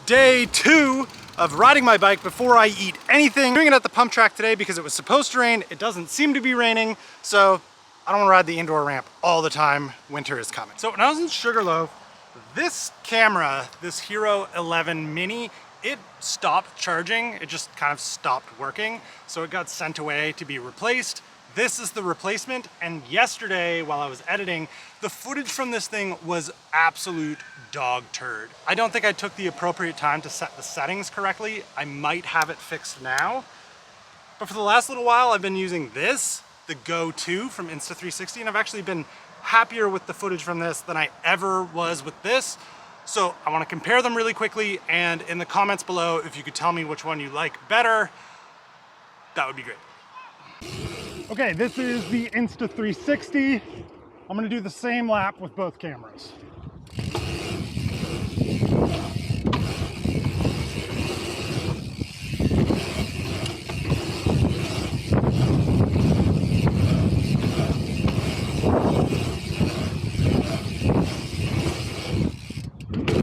Day 2 of riding my bike before I eat anything. I'm doing it at the pump track today because it was supposed to rain. It doesn't seem to be raining, so I don't want to ride the indoor ramp all the time. Winter is coming. So when I was in Sugarloaf, this camera, this Hero 11 Mini, it stopped charging. It just kind of stopped working. So it got sent away to be replaced. This is the replacement, and yesterday while I was editing, the footage from this thing was absolute dog turd. I don't think I took the appropriate time to set the settings correctly. I might have it fixed now, but for the last little while I've been using this, the Go 2 from Insta360, and I've actually been happier with the footage from this than I ever was with this. So I want to compare them really quickly, and in the comments below, if you could tell me which one you like better, that would be great. Okay, this is the Insta360. I'm gonna do the same lap with both cameras.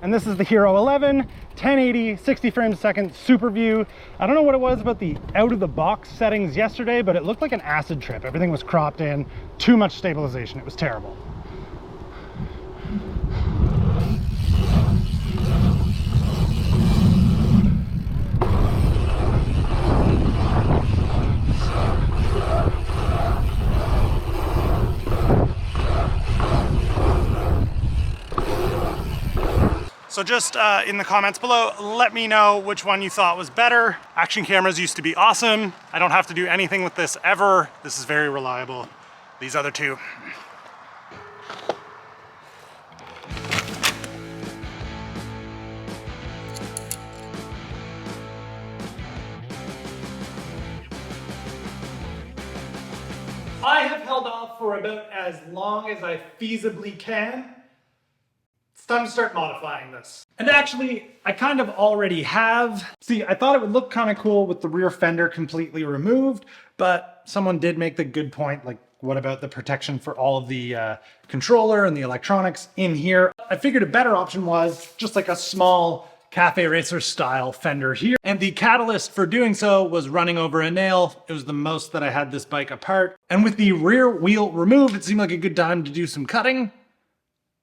And this is the Hero 11, 1080, 60 frames a second, super view. I don't know what it was about the out of the box settings yesterday, but it looked like an acid trip. Everything was cropped in, too much stabilization. It was terrible. So just in the comments below, let me know which one you thought was better. Action cameras used to be awesome. I don't have to do anything with this ever. This is very reliable. These other two. I have held off for about as long as I feasibly can. It's time to start modifying this. And actually, I kind of already have. See, I thought it would look kind of cool with the rear fender completely removed, but someone did make the good point, like, what about the protection for all of the controller and the electronics in here? I figured a better option was just like a small Cafe Racer style fender here. And the catalyst for doing so was running over a nail. It was the most that I had this bike apart. And with the rear wheel removed, it seemed like a good time to do some cutting.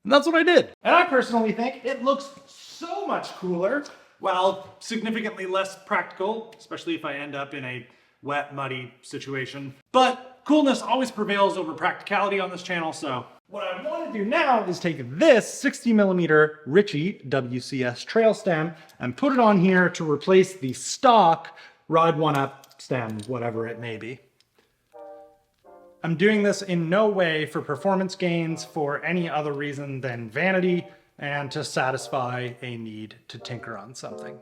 And that's what I did. And I personally think it looks so much cooler, while significantly less practical, especially if I end up in a wet, muddy situation. But coolness always prevails over practicality on this channel, so what I want to do now is take this 60mm Ritchie WCS trail stem and put it on here to replace the stock Ride 1 Up stem, whatever it may be. I'm doing this in no way for performance gains, for any other reason than vanity and to satisfy a need to tinker on something.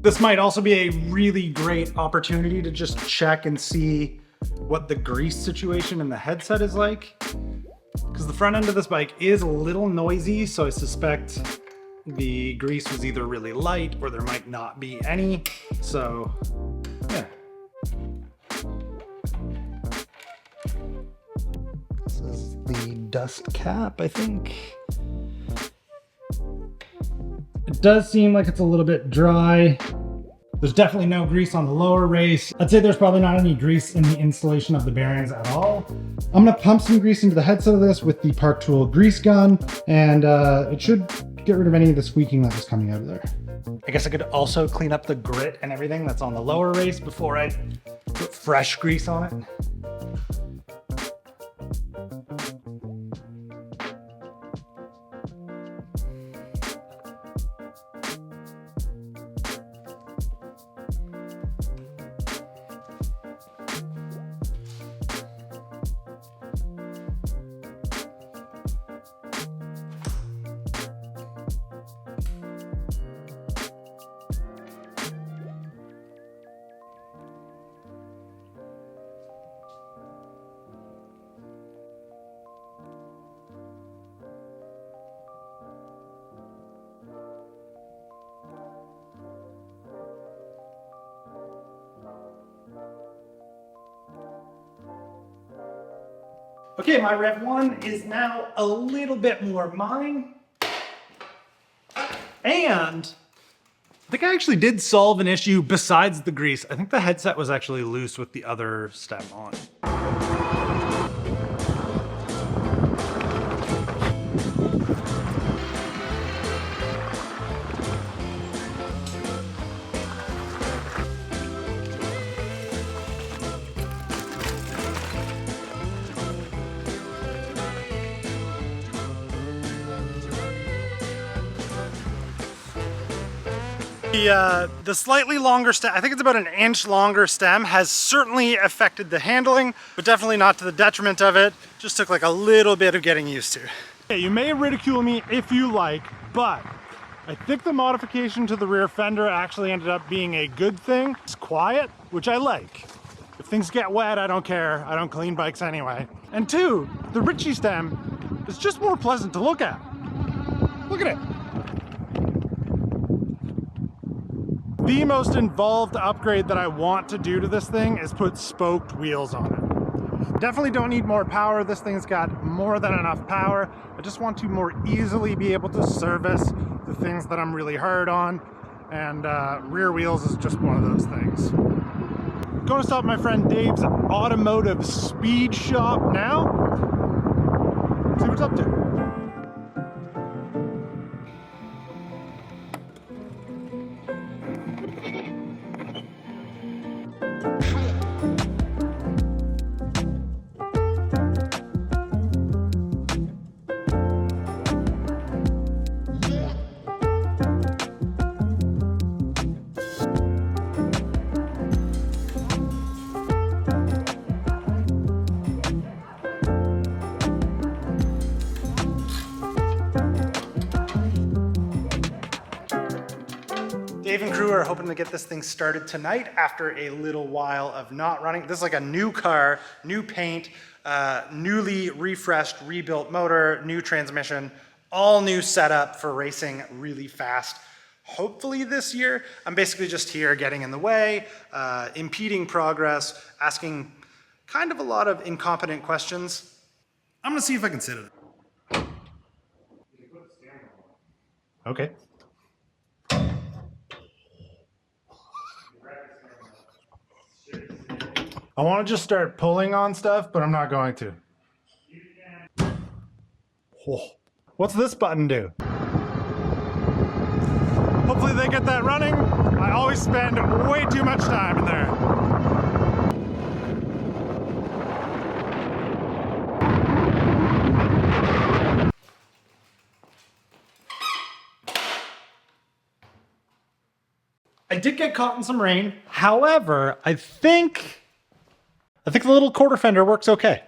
This might also be a really great opportunity to just check and see what the grease situation in the headset is like, because the front end of this bike is a little noisy, so I suspect the grease was either really light or there might not be any. So yeah, this is the dust cap, I think. It does seem like it's a little bit dry. There's definitely no grease on the lower race. I'd say there's probably not any grease in the installation of the bearings at all. I'm gonna pump some grease into the headset of this with the Park Tool grease gun, and it should get rid of any of the squeaking that was coming out of there. I guess I could also clean up the grit and everything that's on the lower race before I put fresh grease on it. Okay, my Rev 1 is now a little bit more mine. And I think I actually did solve an issue besides the grease. I think the headset was actually loose with the other stem on. The slightly longer stem, I think it's about an inch longer stem, has certainly affected the handling, but definitely not to the detriment of it. Just took like a little bit of getting used to. Okay, you may ridicule me if you like, but I think the modification to the rear fender actually ended up being a good thing. It's quiet, which I like. If things get wet, I don't care. I don't clean bikes anyway. And two, the Ritchie stem is just more pleasant to look at. Look at it. The most involved upgrade that I want to do to this thing is put spoked wheels on it. Definitely don't need more power. This thing's got more than enough power. I just want to more easily be able to service the things that I'm really hard on, and rear wheels is just one of those things. Going to stop my friend Dave's automotive speed shop now. See what's up to. Dave and crew are hoping to get this thing started tonight after a little while of not running. This is like a new car, new paint, newly refreshed, rebuilt motor, new transmission, all new setup for racing really fast. Hopefully this year. I'm basically just here getting in the way, impeding progress, asking kind of a lot of incompetent questions. I'm gonna see if I can sit it. Okay. I want to just start pulling on stuff, but I'm not going to. Whoa. What's this button do? Hopefully they get that running. I always spend way too much time in there. I did get caught in some rain. However, I think the little quarter fender works okay.